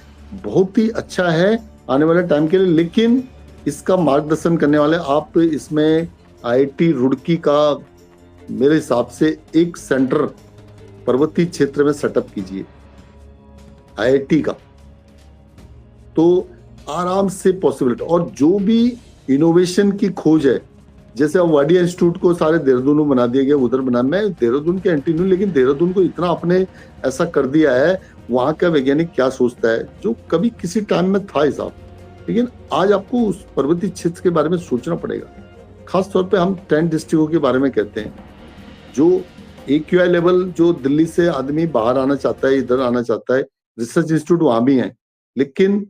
B: बहुत ही अच्छा है आने वाले टाइम के लिए, लेकिन इसका मार्गदर्शन करने वाले आप इसमें आईआईटी रुड़की का मेरे हिसाब से एक सेंटर पर्वतीय क्षेत्र में सेटअप कीजिए आईआईटी का, तो आराम से पॉसिबिलिटी। और जो भी इनोवेशन की खोज है, जैसे अब वाडिया इंस्टीट्यूट को सारे देहरादून में बना दिया गया, उधर बना, मैं देहरादून के एंटी नहीं, लेकिन देहरादून को इतना आपने ऐसा कर दिया है, वहां का वैज्ञानिक क्या सोचता है, जो कभी किसी टाइम में था हिसाब, लेकिन आज आपको उस पर्वतीय क्षेत्र के बारे में सोचना पड़ेगा। खास तौर पे हम 10 डिस्ट्रिक्टों के बारे में कहते हैं, जो AQI लेवल, जो दिल्ली से आदमी बाहर आना चाहता है, इधर आना चाहता है, रिसर्च इंस्टीट्यूट वहां भी है, लेकिन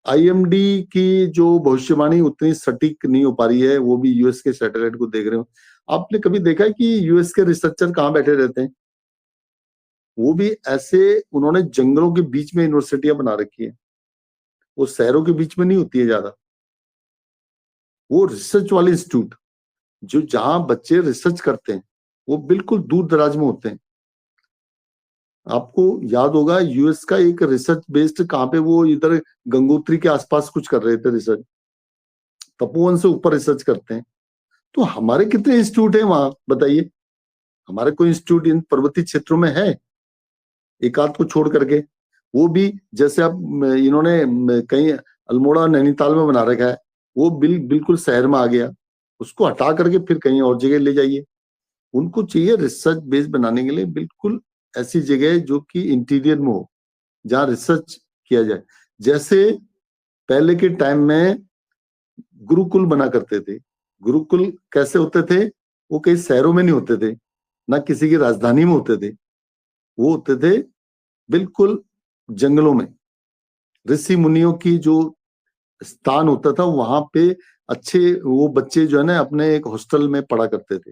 B: IMD की जो भविष्यवाणी उतनी सटीक नहीं हो पा रही है, वो भी यूएस के सैटेलाइट को देख रहे हो। आपने कभी देखा है कि यूएस के रिसर्चर कहाँ बैठे रहते हैं? वो भी ऐसे, उन्होंने जंगलों के बीच में यूनिवर्सिटियां बना रखी है, वो शहरों के बीच में नहीं होती है ज्यादा। वो रिसर्च वाले इंस्टीट्यूट जो जहां बच्चे रिसर्च करते हैं, वो बिल्कुल दूर दराज में होते हैं। आपको याद होगा यूएस का एक रिसर्च बेस्ड, कहाँ पे, वो इधर गंगोत्री के आसपास कुछ कर रहे थे रिसर्च, तपोवन से ऊपर रिसर्च करते हैं। तो हमारे कितने इंस्टीट्यूट हैं वहां, बताइए? हमारे कोई इंस्टीट्यूट इन पर्वतीय क्षेत्रों में है? एक आध को छोड़ करके, वो भी जैसे अब इन्होंने कहीं अल्मोड़ा नैनीताल में बना रखा है, वो बिल्कुल शहर में आ गया, उसको हटा करके फिर कहीं और जगह ले जाइए। उनको चाहिए रिसर्च बेस बनाने के लिए बिल्कुल ऐसी जगह जो कि इंटीरियर में हो, जहां रिसर्च किया जाए। जैसे पहले के टाइम में गुरुकुल बना करते थे। गुरुकुल कैसे होते थे? वो कई शहरों में नहीं होते थे, ना किसी की राजधानी में होते थे, वो होते थे बिल्कुल जंगलों में। ऋषि मुनियों की जो स्थान होता था, वहां पे अच्छे वो बच्चे जो है ना अपने एक हॉस्टल में पढ़ा करते थे।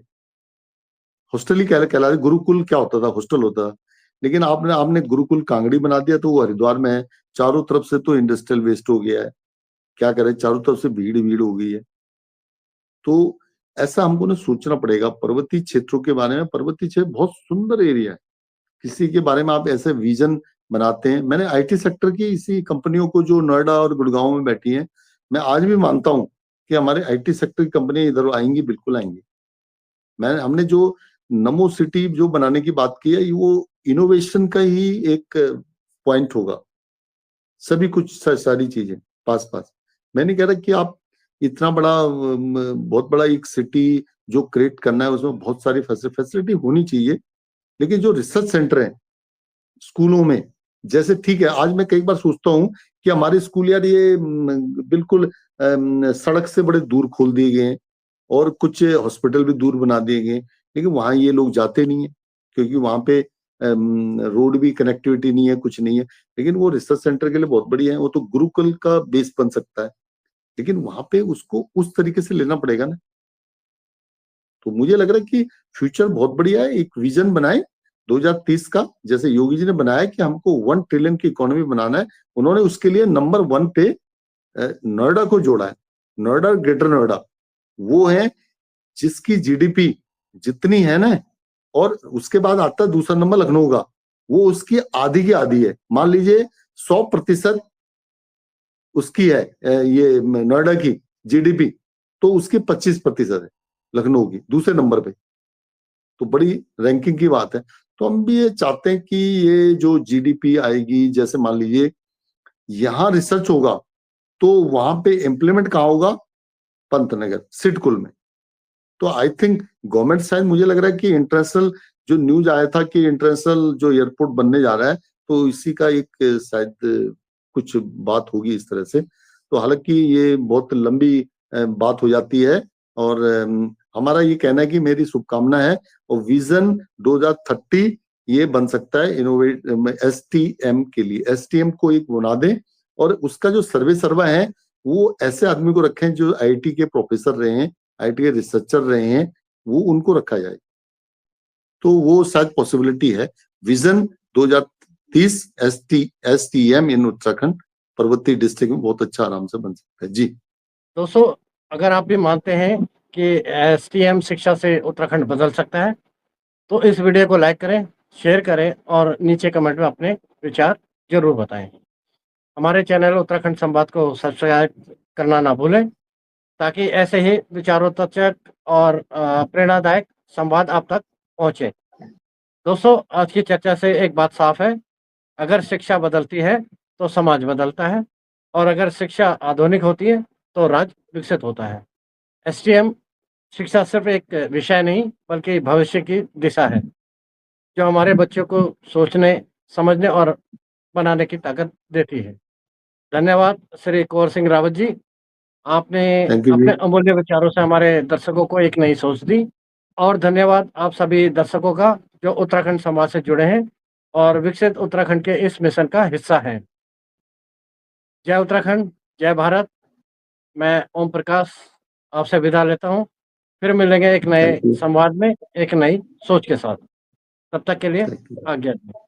B: हॉस्टल ही कहला, गुरुकुल क्या होता था? हॉस्टल होता था। लेकिन आपने गुरुकुल कांगड़ी बना दिया, तो वो हरिद्वार में है, चारों तरफ से तो इंडस्ट्रियल वेस्ट हो गया है, क्या करें, चारों तरफ से भीड़ हो गई है। तो ऐसा हमको ना सोचना पड़ेगा पर्वतीय क्षेत्रों के बारे में। पर्वतीय क्षेत्र बहुत सुंदर एरिया है, किसी के बारे में आप ऐसे विजन बनाते हैं। मैंने आईटी सेक्टर की इसी कंपनियों को जो नोएडा और गुड़गांव में बैठी हैं, मैं आज भी मानता हूं कि हमारे आईटी सेक्टर की कंपनियां इधर आएंगी, बिल्कुल आएंगी। हमने जो नमो सिटी जो बनाने की बात की है, वो इनोवेशन का ही एक पॉइंट होगा, सभी कुछ सारी चीजें पास पास। मैं नहीं कह रहा कि आप इतना बड़ा बहुत बड़ा एक सिटी जो क्रिएट करना है, उसमें बहुत सारी फैसिलिटी होनी चाहिए, लेकिन जो रिसर्च सेंटर है स्कूलों में, जैसे ठीक है, आज मैं कई बार सोचता हूँ कि हमारे स्कूल यार ये बिल्कुल सड़क से बड़े दूर खोल दिए गए हैं, और कुछ हॉस्पिटल भी दूर बना दिए गए, लेकिन वहां ये लोग जाते नहीं है, क्योंकि वहां पे रोड भी कनेक्टिविटी नहीं है, कुछ नहीं है। लेकिन वो रिसर्च सेंटर के लिए बहुत बढ़िया है, वो तो गुरुकुल का बेस बन सकता है, लेकिन वहां पे उसको उस तरीके से लेना पड़ेगा ना। तो मुझे लग रहा है कि फ्यूचर बहुत बढ़िया है। एक विजन बनाए 2030 का, जैसे योगी जी ने बनाया कि हमको 1 ट्रिलियन की इकोनॉमी बनाना है। उन्होंने उसके लिए नंबर 1 पे नोएडा को जोड़ा है। नोएडा, ग्रेटर नोएडा, वो है जिसकी जीडीपी जितनी है ना, और उसके बाद आता है दूसरा नंबर लखनऊ का, वो उसकी आधी की आधी है। मान लीजिए 100% उसकी है ये नोएडा की जीडीपी, तो उसकी 25% है लखनऊ की दूसरे नंबर पे। तो बड़ी रैंकिंग की बात है। तो हम भी ये चाहते हैं कि ये जो जीडीपी आएगी, जैसे मान लीजिए यहां रिसर्च होगा, तो वहां पे इम्प्लीमेंट कहाँ होगा? पंतनगर, सिडकुल में। तो आई थिंक गवर्नमेंट शायद, मुझे लग रहा है कि इंटरनेशनल जो न्यूज आया था कि इंटरनेशनल जो एयरपोर्ट बनने जा रहा है, तो इसी का एक शायद कुछ बात होगी इस तरह से। तो हालांकि ये बहुत लंबी बात हो जाती है, और हमारा ये कहना है कि मेरी शुभकामना है, और विजन 2030 ये बन सकता है इनोवेट एसटीएम के लिए। एसटीएम को एक बना दें, और उसका जो सर्वा है वो ऐसे आदमी को रखें जो आईआईटी के प्रोफेसर रहे हैं, आईआईटी के रिसर्चर रहे हैं, वो उनको रखा जाए, तो वो शायद पॉसिबिलिटी है। विजन 2030 एसटीएम इन उत्तराखंड पर्वतीय डिस्ट्रिक्ट में बहुत अच्छा आराम से बन सकता है। जी
A: दोस्तों, अगर आप भी मानते हैं कि एसटीएम शिक्षा से उत्तराखंड बदल सकता है, तो इस वीडियो को लाइक करें, शेयर करें और नीचे कमेंट में अपने विचार जरूर बताएं। हमारे चैनल उत्तराखंड संवाद को सब्सक्राइब करना ना भूलें, ताकि ऐसे ही विचारोत्तेजक और प्रेरणादायक संवाद आप तक पहुंचे। दोस्तों, आज की चर्चा से एक बात साफ है, अगर शिक्षा बदलती है तो समाज बदलता है, और अगर शिक्षा आधुनिक होती है तो राज्य विकसित होता है। एसटीएम शिक्षा सिर्फ एक विषय नहीं, बल्कि भविष्य की दिशा है, जो हमारे बच्चों को सोचने, समझने और बनाने की ताकत देती है। धन्यवाद श्री कुंवर सिंह रावत जी, आपने
B: थैंक यू
A: अपने
B: जी।
A: अमूल्य विचारों से हमारे दर्शकों को एक नई सोच दी। और धन्यवाद आप सभी दर्शकों का जो उत्तराखंड समाज से जुड़े हैं और विकसित उत्तराखंड के इस मिशन का हिस्सा हैं। जय उत्तराखंड, जय भारत। मैं ओम प्रकाश आपसे विदा लेता हूँ। फिर मिलेंगे एक नए
B: थैंक यू।
A: संवाद में, एक नई सोच के साथ। तब तक के लिए
B: थैंक यू।
A: आज्ञा दीजिए।